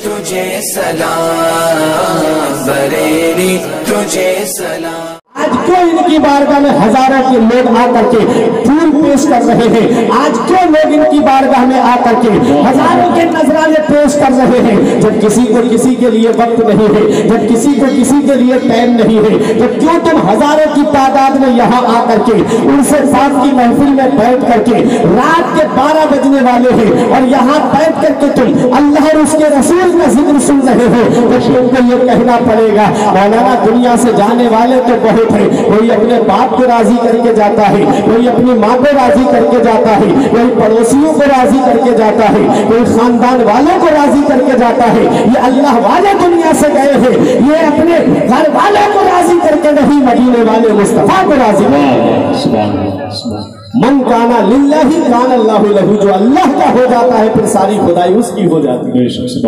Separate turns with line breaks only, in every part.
تجھے سلام، بریلی تجھے سلام۔
آج کیوں ان کی بارگاہ میں ہزاروں کے لوگ آ کر کے پھول پیش کر رہے ہیں؟ آج کیوں لوگ ان کی بارگاہ میں آ کر کے ہزاروں کے نذرانے پیش کر رہے ہیں؟ جب کسی کو کسی کے لیے وقت نہیں ہے، جب کسی کو کسی کے لیے ٹائم نہیں ہے، تو کیوں تم ہزاروں کی تعداد میں یہاں آ کر کے ان سے پاک کی محفل میں بیٹھ کر کے رات کے 12 بجنے والے ہیں اور یہاں بیٹھ کر کے تم اللہ اور اس کے رسول کا ذکر سن رہے ہو؟ تو تم کو یہ کہنا پڑے گا مولانا دنیا سے جانے والے تو بہت ہے، کوئی اپنے باپ کو راضی کر کے جاتا ہے، کوئی اپنی ماں کو راضی کر کے جاتا ہے، کوئی پڑوسیوں کو راضی کر کے جاتا ہے، کوئی خاندان والوں کو راضی کر کے جاتا ہے۔ یہ اللہ والے دنیا سے گئے ہیں، یہ اپنے گھر والوں کو راضی کر کے نہیں، مدینے والے مصطفیٰ کو راضی کر کے۔ من کانا للہ کان اللہ لہو، جو اللہ کا ہو جاتا ہے پھر ساری خدائی اس کی ہو جاتی ہے،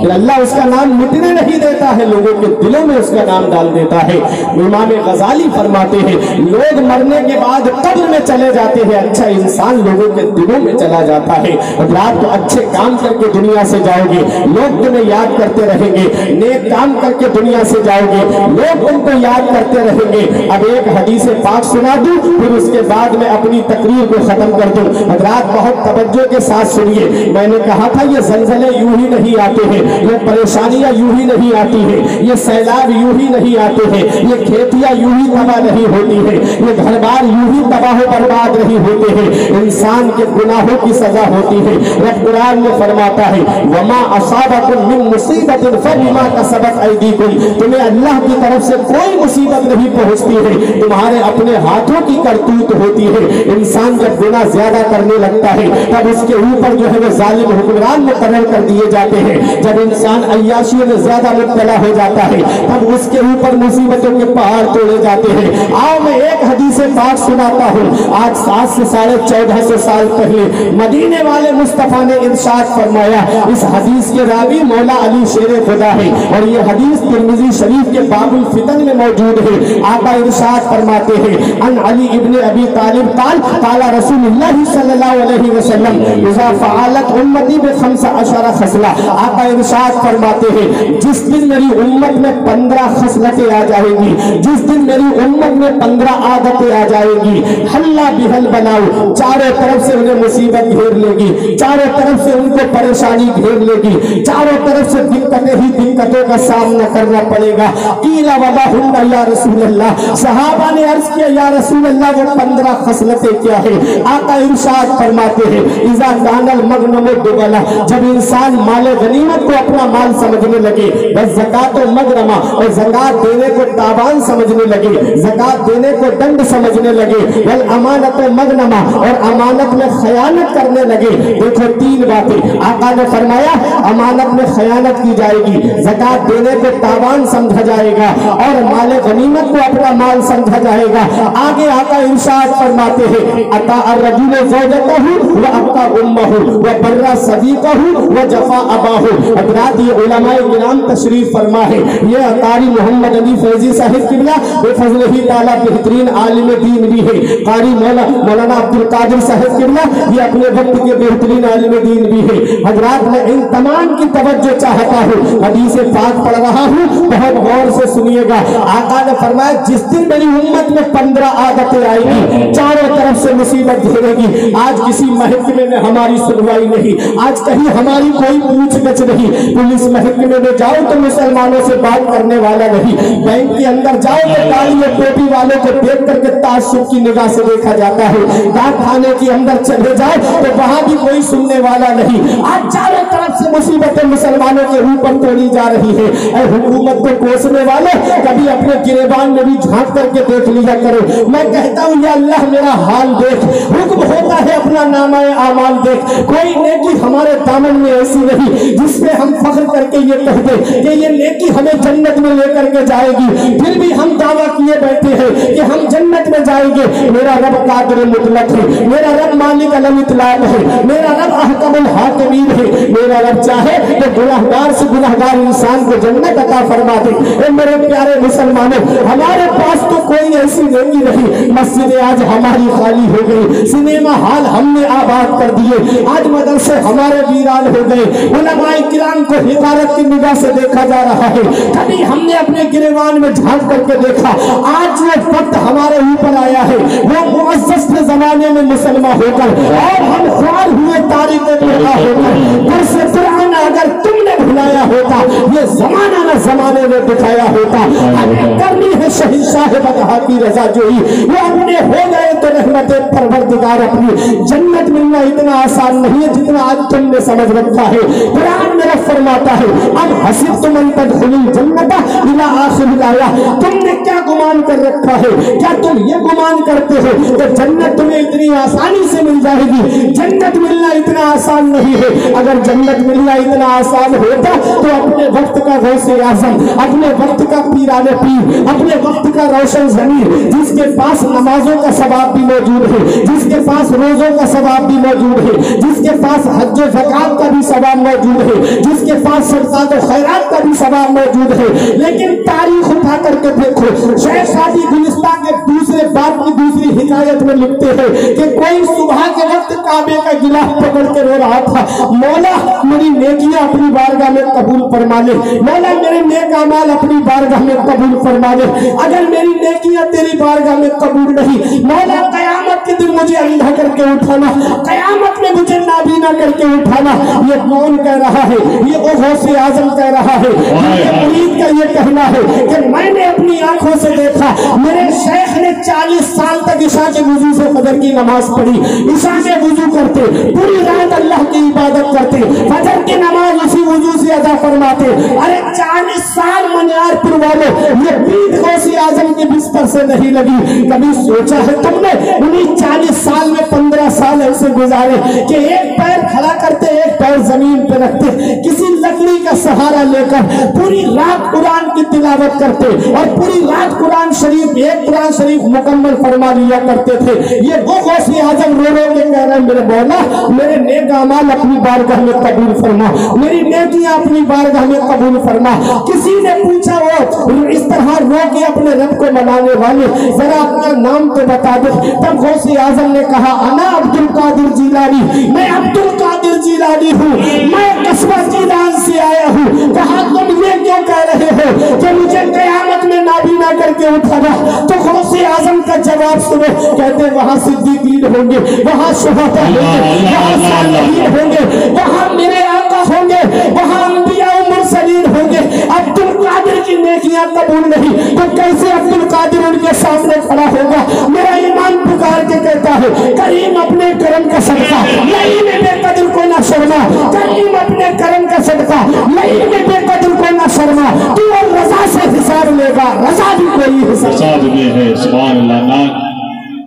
پھر اللہ اس کا نام مٹنے نہیں دیتا ہے، لوگوں کے دلوں میں اس کا نام ڈال دیتا ہے۔ امام غزالی فرماتے ہیں لوگ مرنے کے بعد قبر میں چلے جاتے ہیں، اچھا انسان لوگوں کے دلوں میں چلا جاتا ہے۔ رات کو اچھے کام کر کے دنیا سے جاؤ گے، لوگ تمہیں یاد کرتے رہیں گے، نیک کام کر کے دنیا سے جاؤ گے، لوگ تم کو یاد کرتے رہیں گے۔ اب ایک حدیث پاک سنا دوں، پھر اس کے بعد میں اپنی تقریر کو ختم کر دوں۔ حضرات بہت توجہ کے ساتھ سنیے، میں نے کہا تھا یہ زلزلے یوں ہی نہیں آتے ہیں، یہ پریشانیاں یوں ہی نہیں آتی ہیں، یہ سیلاب یوں ہی نہیں آتے ہیں، یہ کھیتیاں یوں ہی تباہ نہیں ہوتی ہیں، یہ گھر بار یوں ہی تباہ و برباد نہیں ہوتے ہیں، انسان کے گناہوں کی سزا ہوتی ہے۔ رب قرآن میں فرماتا ہے وما اصابکم من مصیبت فبما کسبت ایدیکم، تمہیں اللہ کی طرف سے کوئی مصیبت نہیں پہنچتی ہے، تمہارے اپنے ہاتھوں کی کرتوت ہوتی ہے۔ انسان جب گناہ زیادہ کرنے لگتا ہے تب اس کے اوپر جو ہے وہ ظالم حکمران مقرر کر دیے جاتے ہیں۔ جب انسان عیاشیوں میں زیادہ مبتلا ہو جاتا ہے تب اس کے اوپر مصیبتوں کے پہاڑ توڑے جاتے ہیں۔ آؤ میں ایک حدیث پاک سناتا ہوں۔ آج 7 سے 1450 سال پہلے مدینے والے مصطفیٰ نے ارشاد فرمایا، اس حدیث کے راوی مولا علی شیر خدا ہے اور یہ حدیث ترمذی شریف کے باب الفتن میں موجود ہے۔ آقا ارشاد فرماتے ہیں ان علی ابن ابی طالب قال قال رسول اللہ صلی اللہ علیہ وسلم اذا فعلت امتی ب15 خصلہ، آقا ارشاد فرماتے ہیں جس دن میری امت میں 15 خصلتیں آ جائیں گی، جس دن میری امت میں 15 عادتیں آ جائیں گی، حلا بحل بناؤ، چاروں طرف سے انہیں مصیبت گھیر لے گی، چاروں طرف سے ان کو پریشانی گھیر لے گی، چاروں طرف سے دقتیں ہی دقتوں کا سامنا کرنا پڑے گا۔ قیل وما ہن یا رسول اللہ، صحابہ نے عرض کیا یا رسول اللہ وہ 15 خصلتیں کیا ہے؟ آقا ارشاد فرماتے ہیں اذا کان المغنم دغلا، جب انسان مال غنیمت کو اپنا مال سمجھنے لگے، والزکات مغرمہ، اور زکات دینے کو تاوان سمجھنے لگے، زکات دینے کو ڈنڈ سمجھنے لگے، والامانت مغنمہ، اور امانت میں خیانت کرنے لگے۔ دیکھو 3 باتیں آقا نے فرمایا، امانت میں خیانت کی جائے گی، زکات دینے کو تاوان سمجھا جائے گا، اور مال غنیمت کو اپنا مال سمجھا جائے گا۔ آگے آقا ارشاد فرماتے ہیں اطاع الرجل زوجتہ وابقى امہ وبر صدیقہ وجفا اباہ۔ حضرات یہ علماء کرام تشریف فرما ہے، یہ قاری محمد علی فیضی صاحب قبلہ بفضل ہی تعالیٰ بہترین عالم دین بھی ہے، قاری مولانا عبدالقادر صاحب قبلہ یہ اپنے وقت کے بہترین عالم دین بھی ہے۔ حضرات میں ان تمام کی توجہ چاہتا ہوں، حدیث پاک پڑھ رہا ہوں، بہت غور سے سنیے گا۔ آقا نے فرمایا جس دن میری امت میں 15 عادتیں آئیں گی، چاروں طرف سے مصیبت گھیرے گی۔ آج کسی محکمے میں ہماری سنوائی نہیں، آج کہیں ہماری کوئی پوچھ گچھ نہیں، پولیس محکمے میں جاؤ تو مسلمانوں سے بات کرنے والا نہیں، بینک کے اندر جاؤ تو کالی ٹوپی والوں کو دیکھ کر کے تعصب کی نگاہ سے دیکھا جاتا ہے، ڈاک خانے کے اندر چلے جاؤ تو وہاں بھی کوئی سننے والا نہیں۔ آج چاروں طرف سے مصیبتیں مسلمانوں کے اوپر توڑی جا رہی ہے۔ اے حکومت کو کوسنے والے، کبھی اپنے گریبان میں بھی جھانک کر کے دیکھ لیا کرو۔ میں کہتا ہوں یا اللہ میرا حال دیکھ، حکم ہوتا ہے اپنا نامہ اعمال دیکھ، کوئی نیکی ہمارے دامن میں ایسی نہیں جس پہ ہم فخر کر کے یہ کہہ دیں کہ یہ نیکی ہمیں جنت میں لے کر کے جائے گی، پھر بھی ہم دعویٰ کیے بیٹھے ہیں کہ ہم جنت میں جائیں گے۔ میرا رب قادر مطلق ہے، میرا رب مالک الاطلاق ہے، میرا رب احکم الحاکمین ہے، میرا رب چاہے تو گناہگار سے گناہگار انسان کو جنت عطا فرما دے۔ اے میرے پیارے مسلمانوں، ہمارے پاس تو کوئی ایسی نیکی نہیں، مسجدیں آج ہماری خالی ہو گئی، سنیما ہال ہم نے آباد کر دیے، آج مدرسے ہمارے ویران ہو گئے، علماء کرام को हिकारत की निगाह से देखा जा रहा है, कभी हमने अपने गिरेबान में झांक करके देखा। आज वो वक्त हमारे ऊपर आया है, वो मुअज़्ज़ज़ के जमाने में मुसलमान होकर और हम ख्वार हुए तारीख पैदा होकर दरसे कुरान अगर तुमने भुलाया होता, ये जमाना न जमाने में दिखाया होता। हमें करनी है शहंशाह बदहा की रजा जोई, वो अपने हो गए तो रहमत परवरदिगार अपनी जन्नत मिलना इतना आसान नहीं है जितना आज तुमने समझ रखा है। कुरान मेरा फरमाता है, अब हसिबतुम अन तदखुलुल जन्नत इला आखिरिल आया, तुमने क्या गुमान कर रखा है? क्या तुम ये गुमान करते हो कि जन्नत तुम्हें इतनी आसानी से मिल जाएगी? जन्नत मिलना इतना आसान नहीं है। अगर जन्नत मिलना इतना आसान होता तो अपने वक्त का गौसे आजम, अपने वक्त का पीराने पीर, अपने वक्त का रोशन ज़मीर, जिसके पास नमाजों का सवाब भी मौजूद है, जिसके पास रोजों का सवाब भी मौजूद है, जिसके पास हज व ज़कात का भी सवाब मौजूद है, जिसके पास सदक़ात व खैरात का भी सवाब मौजूद है। लेकिन तारीख उठा करके देखो, शेख सादी गुलिस्तान के दूसरे बाप की दूसरी हिकायत में लिखते हैं कि कोई सुबह के वक्त काबे का गिलाफ पकड़ के रो रहा था, मौला मेरी नेकियां अपनी बारगाह में कबूल फरमा ले, मौला मेरे नेक अमाल अपनी बारगाह में कबूल फरमा ले। अगर मेरी नेकियां तेरी बारगाह में कबूल नहीं, मौला कयामत के दिन मुझे अंधा करके उठाना, कयामत में मुझे नाबीना करके उठाना। ये कौन कह रहा है? ये वो गौसे आजम कह रहा है। मुरीद का ये कहना है कि मैंने अपनी आंखों से देखा, मेरे शेख ने 40 साल तक इशा के वुजू से फजर की नमाज पढ़ी, इशा के वुजू करते, पूरी रात अल्लाह की इबादत करते, फजर की नमाज उसी वुजू से अदा फरमाते। अरे 40 साल मनियारपुर वाले, ये पीठ गौसे आजम के बिस्तर से नहीं लगी। कभी सोचा है तुमने उन्हीं 40 साल में 15 साल ऐसे गुजारे कि एक पैर खड़ा करते, एक पैर जमीन पे रखते, किसी लकड़ी का सहारा लेकर पूरी रात कुरान की तिलावत करते और पूरी रात कुरान शरीफ, एक कुरान शरीफ मुकम्मल फरमा लिया करते थे। ये वो गौसे आजम रो रो के कह रहे हैं, मेरे मौला मेरे नेक अमाल अपनी बारगाह में कबूल फरमा, मेरी नेकियां अपनी बारगाह में कबूल फरमा। किसी ने पूछा वो इस तरह रो के अपने रब को मनाने वाले, जरा अपना नाम तो बता दो। तब गौसे आजम ने कहा, अना अब्दुल कादिर जिलानी, मैं अब्दुल कादिर जिलानी हूँ, मैं कस्बा जिलान से आया हूँ। कहा तुम ये क्यों कह रहे हो कि मुझे कयामत में नाबीना करके उठाना? तो गौसे आजम का जवाब सुनो, कहते वहां सिद्दीकीन होंगे, वहां शुहदा होंगे, वहां सालिहीन होंगे, वहां मेरे आका होंगे, वहां अंबिया व मुरसलीन होंगे। अब्दुल कादिर की नेकियां कबूल नहीं तो कैसे अब्दुल कादिर उनके सामने खड़ा होगा? मेरा ईमान पुकार के कहता है, करीम अपने करम का सदका नहीं में बेकदर को ना शर्मा, करीम अपने करम का सदका नहीं में बेकदर को ना शर्मा। तू और रजा से हिसाब लेगा, रजा भी कोई हिसाब
में है। सुभान अल्लाह,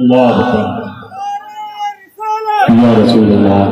अल्लाह अकबर, या रसूल अल्लाह,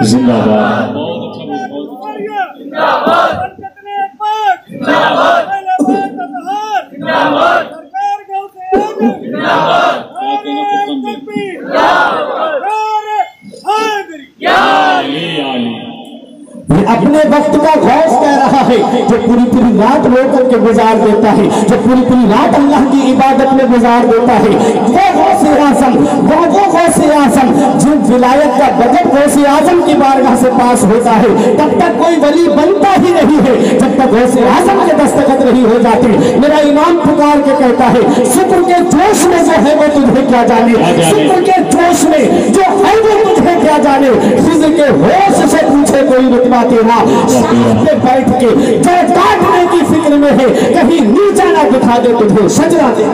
जिंदाबाद
अपने वक्त का गौस कह रहा है, जो पूरी पूरी रात रो करके गुजार देता है, जो पूरी पूरी रात अल्लाह की इबादत में गुजार देता है, वो गौसे आजम, वो गौसे आजम जिन विलायत का बजट गौसे आजम की बारगाह से पास होता है, तब तक कोई वली बनता ही नहीं है जब तक गौसे आजम के दस्तखत नहीं हो जाते। मेरा इमाम पुकार के कहता है, शुक्र के जोश में जो है वो तुझे क्या जाने, शुक्र के जोश में जो है वो तुझे क्या जाने। फिज़्र के होश से पूछे कोई रुतबा तेरा, साथ पे बैठ के जड़ काटने की फिक्र में है, कहीं नीचा ना दिखा दे तुझे सजदा दे।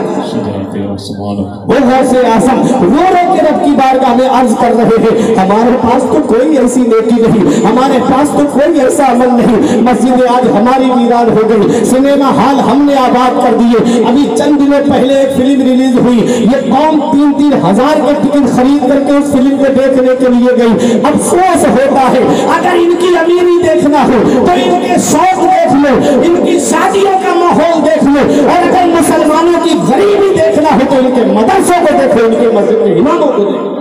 वो गौसे आजम रो रो के रब की बारगाह में अर्ज कर रहे हैं, हमारे पास तो कोई ऐसी नेकी नहीं, हमारे पास तो कोई ऐसा अमल नहीं। मस्जिदें आज हमारी वीरान हो गई, सिनेमा हॉल हमने आबाद कर दिए। अभी चंद दिनों पहले एक फिल्म रिलीज हुई, ये कौम 3-3 हजार के टिकट खरीद करके उस फिल्म को देखने के लिए गई। अफसोस होता है, अगर इनकी अमीरी देखना हो तो इनके शौक देख लो, इनकी शादियों का माहौल देख लो, और अगर मुसलमानों की गरीबी देखना हो तो इनके मदरसों को देखो, इनके मस्जिद के इमामों को देखो।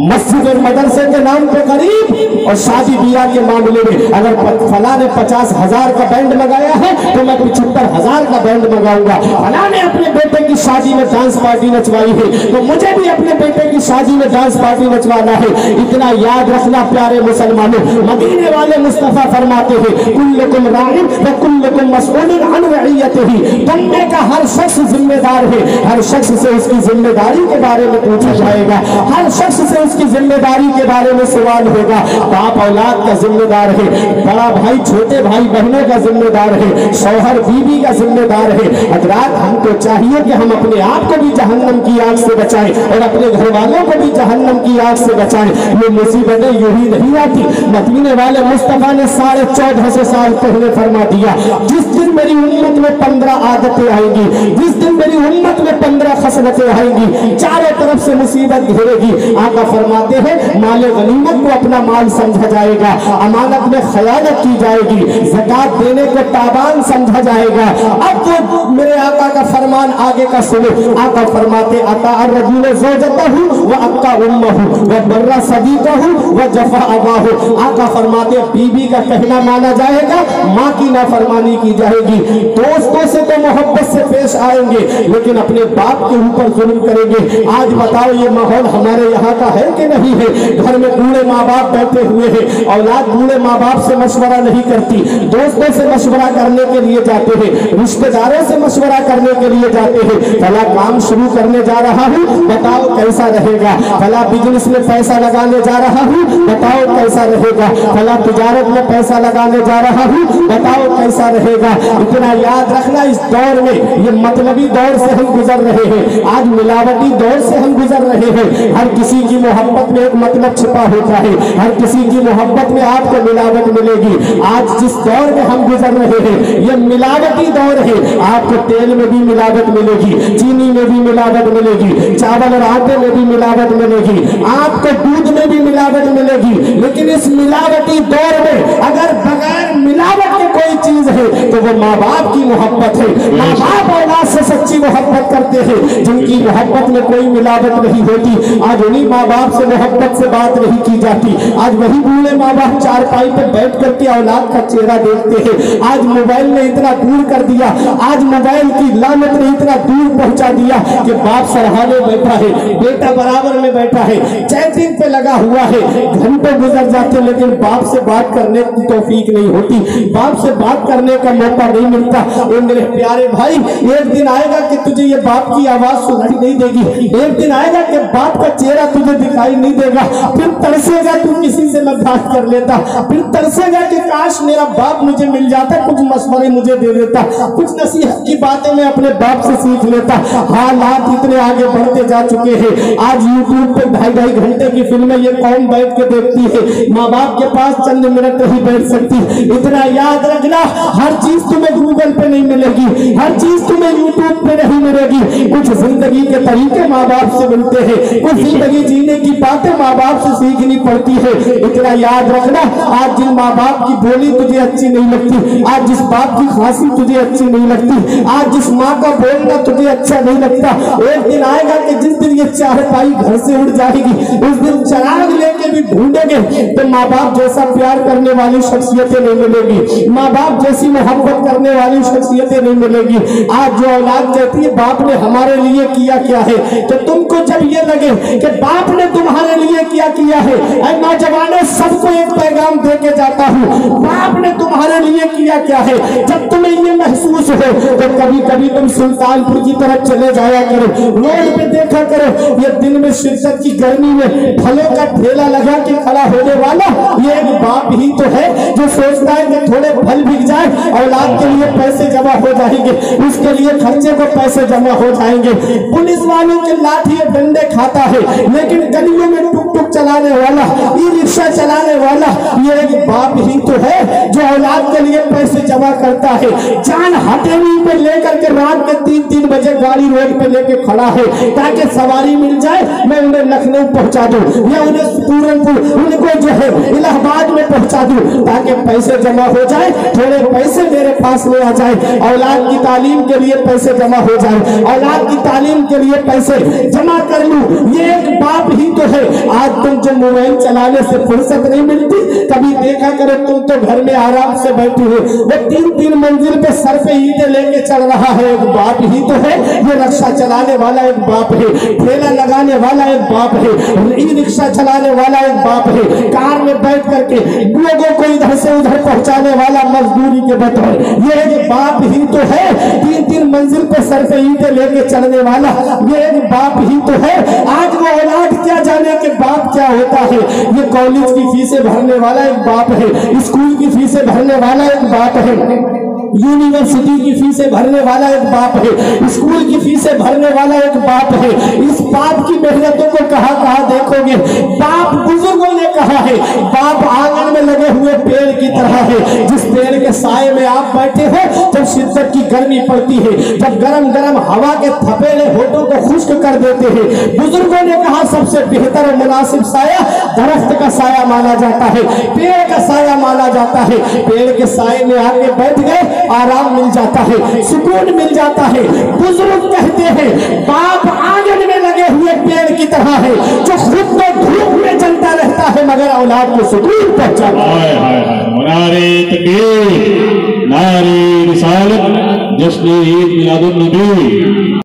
मस्जिद और मदरसे के नाम पे गरीब, और शादी ब्याह के मामले में अगर फला ने 50,000 का बैंड लगाया है तो मैं 75,000 का बैंड लगाऊंगा। फला ने अपने बेटे की शादी में डांस पार्टी नचवाई है तो मुझे भी अपने बेटे की शादी में डांस पार्टी नचवाना है। इतना याद रखना प्यारे मुसलमानों, मदीने वाले मुस्तफा फरमाते हैं कुल्लुकुम राइन व कुल्लुकुम मसऊलुन अन रइयतिही, तुम में का हर शख्स जिम्मेदार है, हर शख्स से उसकी जिम्मेदारी के बारे में पूछा जाएगा, हर शख्स से उसकी जिम्मेदारी के बारे में सवाल होगा। बाप औलाद का जिम्मेदार है, बड़ा भाई छोटे भाई बहनों का जिम्मेदार है, शौहर बीवी का जिम्मेदार है। हजरात हमको चाहिए कि हम अपने आप को भी जहन्नम की आग से बचाएं और अपने घर वालों को भी जहन्नम की आग से बचाएं। ये मुसीबतें यूं ही नहीं आती। मदीने वाले मुस्तफा ने 1450 साल पहले फरमा दिया, जिस दिन मेरी उम्मत में 15 आदतें आएंगी, जिस दिन मेरी उम्मत में 15 खसलतें आएंगी, चारों तरफ से मुसीबत घेरेगी। आका फरमाते हैं माल गनीमत को अपना माल समझा जाएगा, अमानत में खयानत की जाएगी, ज़कात देने को ताबान समझा जाएगा। अब तो मेरे आका का फरमान आगे का सुनो। आका फरमाते अता अर्रजुल ज़ौजतहु व अक्का उम्महु व बर्रा सदीक़हु व जफ़ा अबाहु। आका फरमाते बीबी का कहना माना जाएगा, माँ की नाफरमानी की जाएगी। दोस्तों से तो मोहब्बत से पेश आएंगे लेकिन अपने बाप के ऊपर जुल्म करेंगे। आज बताओ ये माहौल हमारे यहाँ का है कि नहीं है? घर में बूढ़े माँ बाप बैठे हुए हैं, औलाद बूढ़े माँ बाप से मशवरा नहीं करती, दोस्तों से मशवरा करने के लिए जाते हैं, रिश्तेदारों से मशवरा करने के लिए जाते हैं। फला काम शुरू करने जा रहा हूँ, बताओ कैसा रहेगा। फला बिजनेस में पैसा लगाने जा रहा हूँ, बताओ कैसा रहेगा। फला तिजारत में पैसा लगाने जा रहा हूँ, बताओ कैसा रहेगा। इतना याद रखना, इस दौर में ये मतलबी दौर से हम गुजर रहे हैं, आज मिलावटी दौर से हम गुजर रहे हैं। हर किसी की मोहब्बत में एक मतलब छिपा होता है, हर किसी की मोहब्बत में आपको मिलावट मिलेगी। आज जिस दौर में हम गुजर रहे हैं ये मिलावटी दौर है। आपको तेल में भी मिलावट मिलेगी, चीनी में भी मिलावट मिलेगी, चावल और आटे में भी मिलावट मिलेगी, आपको दूध में भी मिलावट मिलेगी। लेकिन इस मिलावटी दौर में अगर बगैर मिलावट के कोई चीज है तो वो माँ बाप की मोहब्बत है। माँ बाप औलाद से सच्ची मोहब्बत करते हैं, जिनकी मोहब्बत में कोई मिलावट नहीं होती। आज उन्हीं माँ बाप से मोहब्बत से बात नहीं की जाती। आज वही बूढ़े माँ बाप चारपाई पे बैठ करके औलाद का चेहरा देखते हैं। आज मोबाइल ने इतना दूर कर दिया, आज मोबाइल की लानत ने इतना दूर पहुंचा दिया कि बाप सरहाने बैठा है, बेटा बराबर में बैठा है, चैटिंग पे लगा हुआ है, घंटों गुजर जाते लेकिन बाप से बात करने की तौफीक नहीं होती, बाप से बात करने का मौका नहीं मिलता। ए मेरे प्यारे भाई, एक दिन आएगा कि तुझे ये बाप की आवाज सुनाई नहीं देगी, एक दिन आएगा कि बाप का चेहरा तुझे दिखाई नहीं देगा। फिर तरसेगा तू किसी से मैं बात कर लेता, फिर तरसेगा कि काश मेरा बाप मुझे मिल जाता, कुछ मशवरे मुझे दे देता, कुछ नसीहत की बातें मैं अपने बाप से सीख लेता। हालात इतने आगे बढ़ते जा चुके हैं, आज यूट्यूब पे 2.5 घंटे की फिल्में ये कौन बैठ के देखती है, माँ बाप के पास चंद मिनट नहीं बैठ सकती। इतना याद रखना, हर चीज तुम्हें गूगल पे नहीं मिलेगी, हर चीज तुम्हें यूट्यूब पे नहीं मिलेगी। कुछ जिंदगी के तरीके माँ बाप से मिलते हैं, कुछ जिंदगी जीने की बातें माँ बाप से सीखनी पड़ती है। इतना याद रखना, आज जिन माँ बाप की बोली तुझे अच्छी नहीं लगती, आज जिस बाप की खांसी तुझे अच्छी नहीं लगती, आज जिस माँ का बोलना तुझे अच्छा नहीं लगता, एक दिन आएगा कि जिस दिन ये चारपाई घर से उड़ जाएगी, उस दिन चराग लेके भी ढूंढेंगे तो माँ बाप जैसा प्यार करने वाली शख्सियतें नहीं मिलेगी, माँ बाप जैसी मोहब्बत करने वाली शख्सियतें नहीं मिलेगी। आज जो औलाद कहती है बाप ने हमारे लिए किया क्या है, तो तुमको जब ये लगे कि बाप ने तुम्हारे लिए क्या किया है, ऐ नौजवानों सबको एक पैगाम दे के जाता हूँ, बाप ने तुम्हारे लिए किया क्या है। जब तुम्हें ये महसूस हो तो कभी कभी तुम सुल्तानपुर की तरफ चले जाया करो, रोड पे देखा करो, ये दिन में शिद्दत की गर्मी में फलों का ठेला लगा के खड़ा होने वाला ये एक बाप ही तो है जो सोचता है कि थोड़े फल बिक जाए, औलाद के लिए पैसे जमा हो जाएंगे, उसके लिए खर्चे को पैसे जमा हो जाएंगे। पुलिस वालों के लाठी डंडे खाता है लेकिन गलियों में टुक टुक चलाने वाला, ई रिक्शा चलाने वाला ये एक बाप ही तो है जो औलाद के लिए पैसे जमा करता है। जान हथेली पे लेकर के रात के 3-3 बजे गाड़ी रोड पे लेके खड़ा है ताकि सवारी मिल जाए, मैं उन्हें लखनऊ पहुंचा दूं या उन्हें पूरनपुर, उनको जो है इलाहाबाद में पहुंचा दूं ताकि पैसे जमा हो जाए, थोड़े पैसे मेरे पास में आ जाए, औलाद की तालीम के लिए पैसे जमा हो जाए, औलाद की तालीम के लिए पैसे जमा कर लूं। ये एक बाप ही तो है। आज तुम जो मोबाइल चलाने से फुर्सत नहीं मिलती, कभी देखा करो तुम तो घर में आराम से बैठी हो, वो 3-3 मंजिल पे सर पे ईंटें लेके चल रहा है, एक बाप ही तो है। ये रिक्शा चलाने वाला एक बाप है, ठेला लगाने वाला एक बाप है, ई रिक्शा चलाने वाला एक बाप है, कार में बैठ करके लोगों को इधर से उधर पहुंचाने वाला मजदूरी के बतौर, ये एक बाप ही तो है। 3-3 मंजिल पे सर पे ईंटें लेके चलने वाला, ये एक बाप ही तो है। आज वो औलाद क्या जाने कि बाप क्या होता है। ये कॉलेज की फीसें भरने वाला एक बाप है, स्कूल की फीसें भरने वाला एक बाप है, यूनिवर्सिटी की फीसें भरने वाला एक बाप है, स्कूल की फीसें भरने वाला एक बाप है। इस बाप की मेहनतों को कहाँ कहाँ देखोगे। बाप, बुजुर्गों ने कहा है, बाप आंगन में लगे हुए पेड़ की तरह है, जिस पेड़ के साए में आप बैठे हो जब शिद्दत की गर्मी पड़ती है, जब गरम गरम हवा के थपेड़े होठों को खुश्क कर देते हैं। बुजुर्गों ने कहा सबसे बेहतर और मुनासिब साया दरख्त का साया माना जाता है, पेड़ का साया माना जाता है। पेड़ के साए में आके बैठ गए, आराम मिल जाता है, सुकून मिल जाता है। बुजुर्ग कहते हैं बाप आंगन में लगे हुए पेड़ की तरह है, जो खुद तो धूप में जलता रहता है मगर औलाद को सुकून पहुंचाता है।
नारे तकबीर, नारे रिसालत, जश्न ईद मिलादुन नबी।